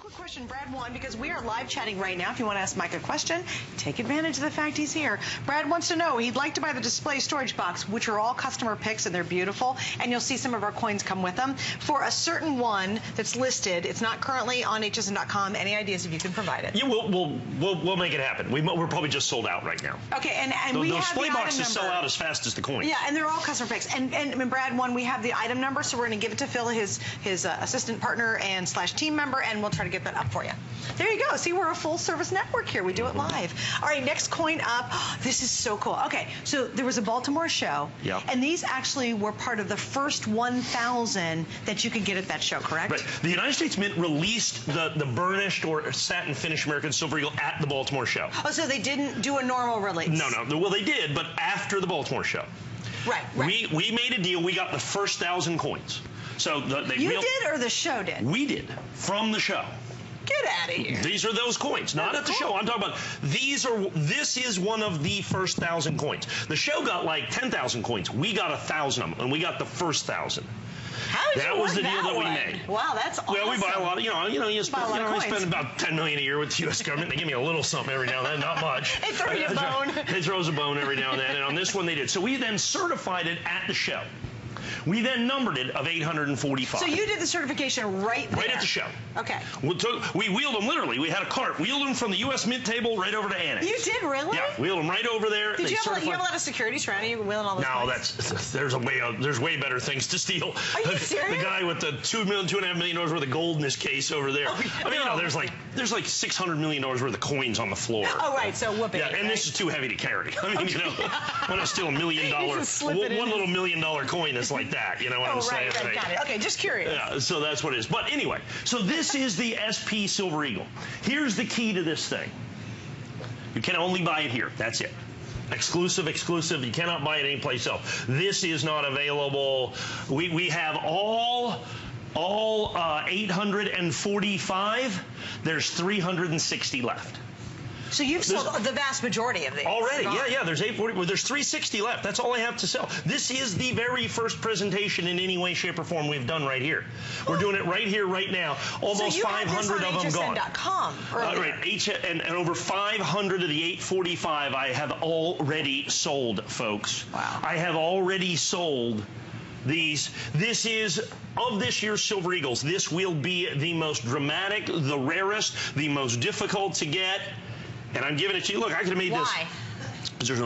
quick question, Brad won because we are live chatting right now. If you want to ask Mike a question, take advantage of the fact he's here. Brad wants to know, he'd like to buy the display storage box, which are all customer picks and they're beautiful, and you'll see some of our coins come with them. For a certain one that's listed, it's not currently on hsn.com. Any ideas if you can provide it? Yeah, we'll make it happen. We're probably just sold out right now. Okay, and we have the display boxes item sell number. out as fast as the coins. Yeah, and they're all customer picks. And Brad won, we have the item number, so we're going to give it to Phil, his assistant partner and / team member, and we'll try to get that up for you. There you go. See, we're a full-service network here. We do it live. All right, next coin up. This is so cool. Okay, so there was a Baltimore show, and these actually were part of the first 1,000 that you could get at that show, correct? Right. The United States Mint released the burnished or satin finish American Silver Eagle at the Baltimore show. Oh, so they didn't do a normal release? No. Well, they did, but after the Baltimore show. Right. We made a deal. We got the first 1,000 coins. So you did, or the show did? We did, from the show. Get out of here. These are those coins, not at the show. I'm talking about this is one of the first 1,000 coins. The show got like 10,000 coins. We got 1,000 of them, and we got the first 1,000. That was the deal that we made. Wow, that's awesome. Well, we buy a lot of, you spend about $10 million a year with the U.S. government. They give me a little something every now and then, not much. They throw you a bone. It throws a bone every now and then, and on this one they did. So we then certified it at the show. We then numbered it of 845. So you did the certification right there? Right at the show. Okay. We wheeled them literally. We had a cart. Wheeled them from the U.S. Mint table right over to Annex. You did, really? Yeah, wheeled them right over there. Did you have a lot of security surrounding you wheeling all those coins? No, there's way better things to steal. Are you serious? The guy with the $2.5 million worth of gold in his case over there. Oh, yeah, I mean, there's like $600 million worth of coins on the floor. Oh, right. So whoop it. Yeah, and this is too heavy to carry. I mean, when I steal $1 million, one little $1 million coin is like that. You know what I'm saying? Right, got it. Okay, just curious. Yeah, so that's what it is. But anyway, so this is the SP Silver Eagle. Here's the key to this thing. You can only buy it here. That's it. Exclusive. You cannot buy it anyplace else. This is not available. We have all 845. There's 360 left. So you've sold the vast majority of these. Already, yeah. There's 840. Well, there's 360 left. That's all I have to sell. This is the very first presentation in any way, shape, or form we've done right here. We're doing it right here, right now. Almost 500 of them gone. HSN.com. Right, and over 500 of the 845 I have already sold, folks. Wow. I have already sold these. This is, of this year's Silver Eagles, this will be the most dramatic, the rarest, the most difficult to get. And I'm giving it to you. Look, I could have made this. Why? Because there's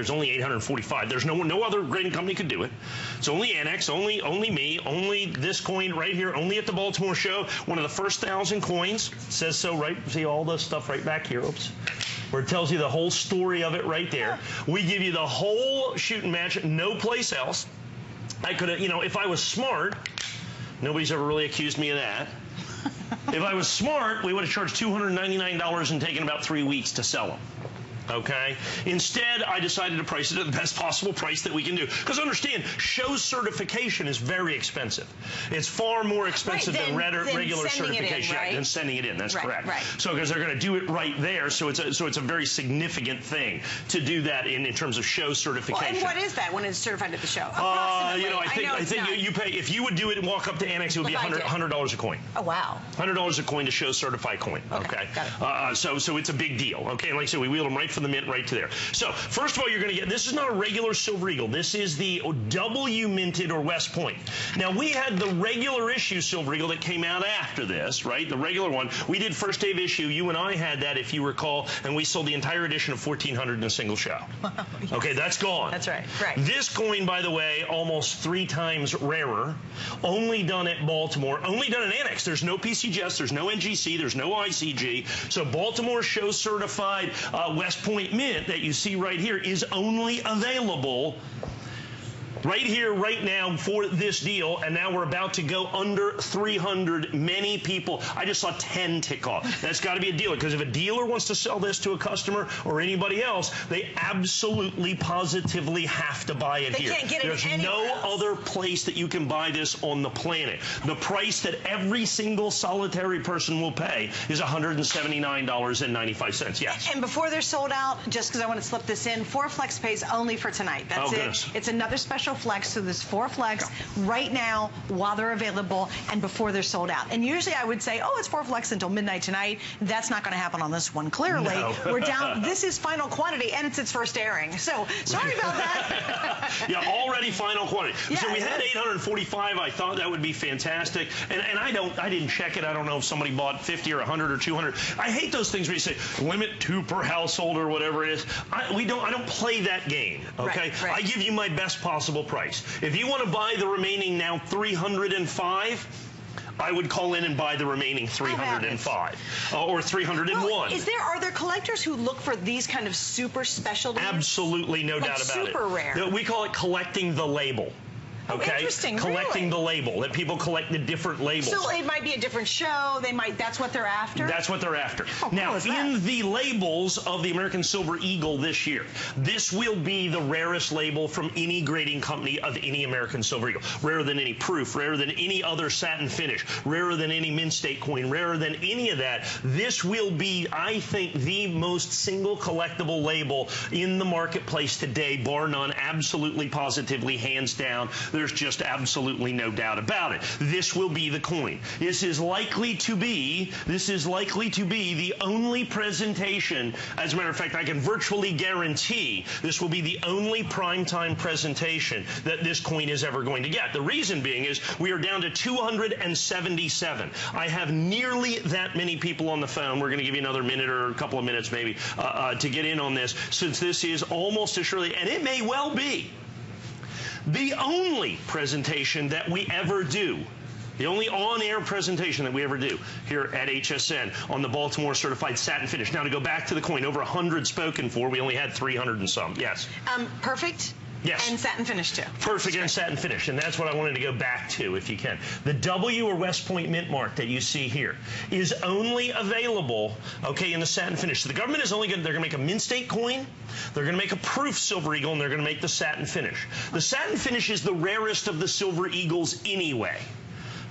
only 845. There's no other grading company could do it. It's only Annex, only me, only this coin right here, only at the Baltimore show. One of the first 1,000 coins. It says so right. See all the stuff right back here. Oops. Where it tells you the whole story of it right there. We give you the whole shooting match, no place else. I could have, if I was smart, nobody's ever really accused me of that. If I was smart, we would have charged $299 and taken about 3 weeks to sell them. Okay? Instead, I decided to price it at the best possible price that we can do. Because understand, show certification is very expensive. It's far more expensive than regular certification. Than sending it in. That's correct. Right. So because they're going to do it right there, so it's a very significant thing to do that in terms of show certification. Well, and what is that when it's certified at the show? I think you pay, if you would do it and walk up to Annex, it would be $100 a coin. Oh wow. $100 a coin to show certified coin. Okay. Got it. So it's a big deal. Okay. And like I said, we wheeled them right from the mint right to there. So first of all, you're going to get, this is not a regular Silver Eagle. This is the W minted or West Point. Now we had the regular issue Silver Eagle that came out after this, right? The regular one. We did first day of issue. You and I had that, if you recall, and we sold the entire edition of 1,400 in a single show. Wow, yes. Okay, that's gone. That's right. Right. This coin, by the way, almost 3 times rarer. Only done at Baltimore. Only done at Annex. There's no PCGS. There's no NGC. There's no ICG. So Baltimore show certified West Point Mint that you see right here is only available right here, right now for this deal, and now we're about to go under 300. Many people, I just saw 10 tick off. That's got to be a dealer, because if a dealer wants to sell this to a customer or anybody else, they absolutely, positively have to buy it here. They can't get it There's no other place that you can buy this on the planet. The price that every single solitary person will pay is $179.95. Yes. And before they're sold out, just because I want to slip this in, 4 flex pays only for tonight. That's it. Goodness. It's another special no flex, so there's 4 flex right now while they're available and before they're sold out. And usually I would say, oh, it's 4 flex until midnight tonight. That's not going to happen on this one, clearly. No. We're down. This is final quantity, and it's its first airing. So sorry about that. Yeah, already final quantity. Yeah, so we had 845. I thought that would be fantastic. And I didn't check it. I don't know if somebody bought 50 or 100 or 200. I hate those things where you say limit 2 per household or whatever it is. I don't play that game. Okay, right. I give you my best possible price. If you want to buy the remaining now 305, I would call in and buy the remaining 305 or 301. Well, are there collectors who look for these kind of super specialties? Absolutely, no doubt about it. Super rare. We call it collecting the label. Okay, oh, interesting. Collecting really? the label. That people collect the different labels. So it might be a different show. That's what they're after. That's what they're after. How cool now, is that? in the labels of the American Silver Eagle this year, this will be the rarest label from any grading company of any American Silver Eagle. Rarer than any proof, rarer than any other satin finish, rarer than any mint state coin, rarer than any of that. This will be, I think, the most single collectible label in the marketplace today, bar none, absolutely, positively, hands down. There's just absolutely no doubt about it. This will be the coin. This is likely to be the only presentation. As a matter of fact, I can virtually guarantee this will be the only primetime presentation that this coin is ever going to get. The reason being is we are down to 277. I have nearly that many people on the phone. We're going to give you another minute or a couple of minutes maybe to get in on this, since this is almost assuredly, and it may well be, the only presentation that we ever do, the only on-air presentation that we ever do here at HSN on the Baltimore certified satin finish. Now, to go back to the coin, over 100 spoken for. We only had 300 and some. Yes. Perfect. Yes. And satin finish too. Perfect and satin finish, and that's what I wanted to go back to, if you can. The W or West Point mint mark that you see here is only available, okay, in the satin finish. So the government is only they're going to make a mint state coin, they're going to make a proof Silver Eagle, and they're going to make the satin finish. The satin finish is the rarest of the Silver Eagles anyway,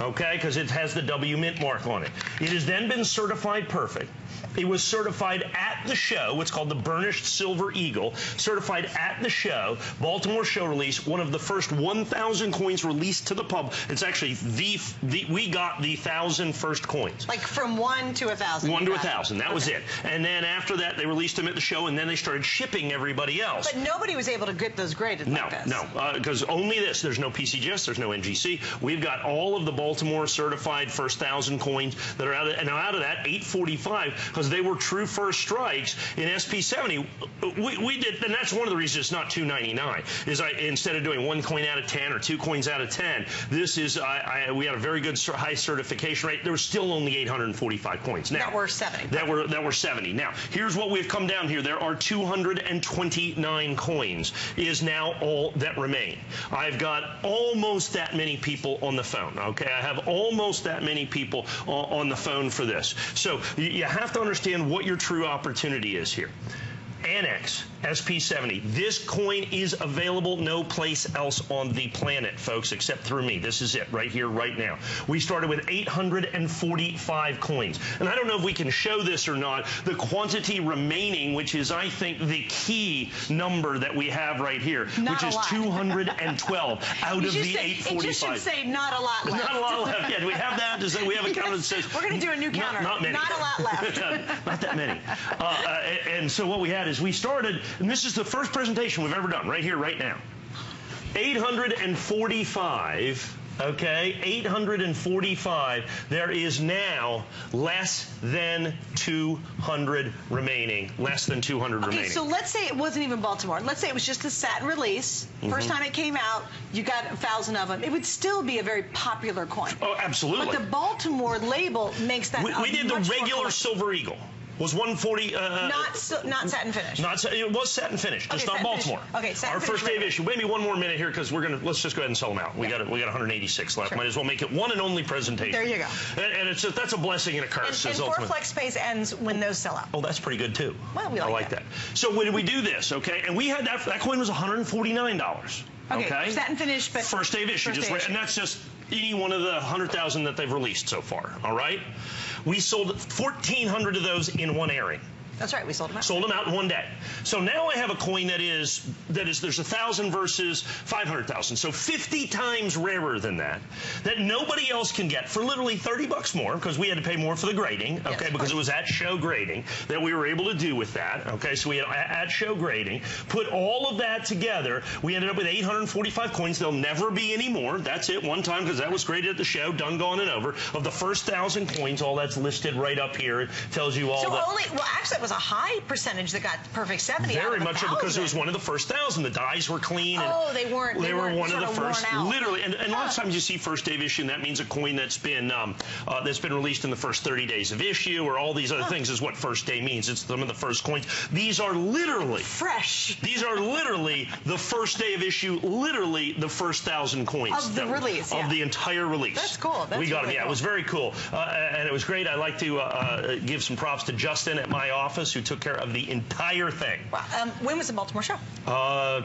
okay, because it has the W mint mark on it. It has then been certified perfect. It was certified at the show. It's called the Burnished Silver Eagle. Certified at the show. Baltimore show release. One of the first 1,000 coins released to the public. It's actually we got the 1,000 first coins. Like from 1 to 1,000. 1 to 1,000. That was it. And then after that, they released them at the show, and then they started shipping everybody else. But nobody was able to get those graded like this. No, because only this. There's no PCGS. There's no NGC. We've got all of the Baltimore certified first 1,000 coins that are out of, and now out of that, 845, because they were true first strikes in SP70. We did, and that's one of the reasons it's not $2.99. Is instead of doing 1 coin out of 10 or 2 coins out of 10, this is we had a very good high certification rate. There was still only 845 coins. Now that were 70. That were 70. Now here's what we've come down here. There are 229 coins. Is now all that remain. I've got almost that many people on the phone. Okay, I have almost that many people on the phone for this. So you have to understand what your true opportunity is here. ANACS SP70. This coin is available no place else on the planet, folks, except through me. This is it right here, right now. We started with 845 coins. And I don't know if we can show this or not. The quantity remaining, which is, I think, the key number that we have right here, which is 212 out of the 845. It just should say not a lot left. Not a lot left. Yeah, do we have that? Does we have a counter that says... We're going to do a new counter. Not many. Not a lot left. Not that many. And so what we had is we started, and this is the first presentation we've ever done, right here, right now. 845, okay, 845. There is now less than 200 remaining. Less than 200 remaining. Okay, so let's say it wasn't even Baltimore. Let's say it was just a satin release. First time it came out, you got 1,000 of them. It would still be a very popular coin. Oh, absolutely. But the Baltimore label makes that we did the regular Silver Eagle. Was 140. Not satin finish. It was satin finish, just not Baltimore. Okay, satin Our finish first day of issue. Maybe one more minute here because let's just go ahead and sell them out. We got 186 left. Sure. Might as well make it one and only presentation. There you go. And that's a blessing and a curse. And 4 flex space ends when those sell out. Oh, that's pretty good too. Well, we like that. So when we do this, okay, and we had that coin was $149. Okay. Satin finish, but first day of issue, and that's just any one of the 100,000 that they've released so far. All right. We sold 1,400 of those in one airing. That's right, we sold them out. Sold them out in one day. So now I have a coin there's 1,000 versus 500,000. So 50 times rarer than that nobody else can get for literally $30 more, because we had to pay more for the grading, okay, yes, because it was at show grading that we were able to do with that, okay, so we had at show grading, put all of that together, we ended up with 845 coins. There'll never be any more. That's it, one time, because that was graded at the show, done, gone, and over. Of the first 1,000 coins, all that's listed right up here. It tells you all actually it was a high percentage that got perfect 70 Very out of much so, because it was one of the first 1,000. The dies were clean. Oh, they were one of the first, literally. And a lot of Yeah. times you see first day of issue, and that means a coin that's been released in the first 30 days of issue, or all these other things is what first day means. It's some of the first coins. These are literally fresh. These are literally the first day of issue, literally the first 1,000 coins Of the release, of the entire release. That's cool. We got really them. Yeah, cool. it was very cool, and it was great. I'd like to give some props to Justin at my office, who took care of the entire thing. Wow. When was the Baltimore show?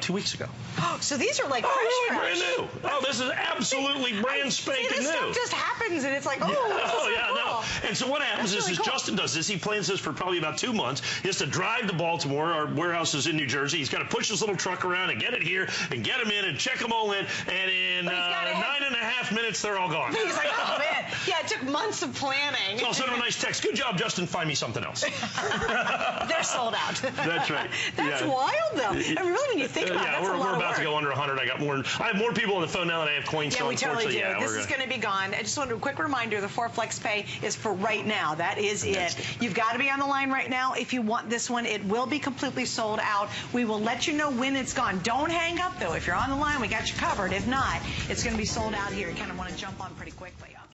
2 weeks ago. Oh, so these are like fresh. Brand new. Oh, this is absolutely brand spanking this new. stuff just happens, and it's like, oh, no. And so what happens is really cool. Justin does this. He plans this for probably about 2 months. He has to drive to Baltimore. Our warehouse is in New Jersey. He's got to push this little truck around and get it here and get them in and check them all in. And in 9.5 minutes, they're all gone. He's like, oh, man. Yeah, it took months of planning. So I'll send him a nice text. Good job, Justin. Find me something else. They're sold out. That's right. That's wild, though. I mean, really, when you think about it, that's a lot we're of about work. to go under 100. I have more people on the phone now than I have coins. Yeah, so we totally do. unfortunately, This is going to be gone. I just want a quick reminder, the 4 Flex Pay is for right now. That is it. You've got to be on the line right now if you want this one. It will be completely sold out. We will let you know when it's gone. Don't hang up, though. If you're on the line, we got you covered. If not, it's going to be sold out here. You kind of want to jump on pretty quickly.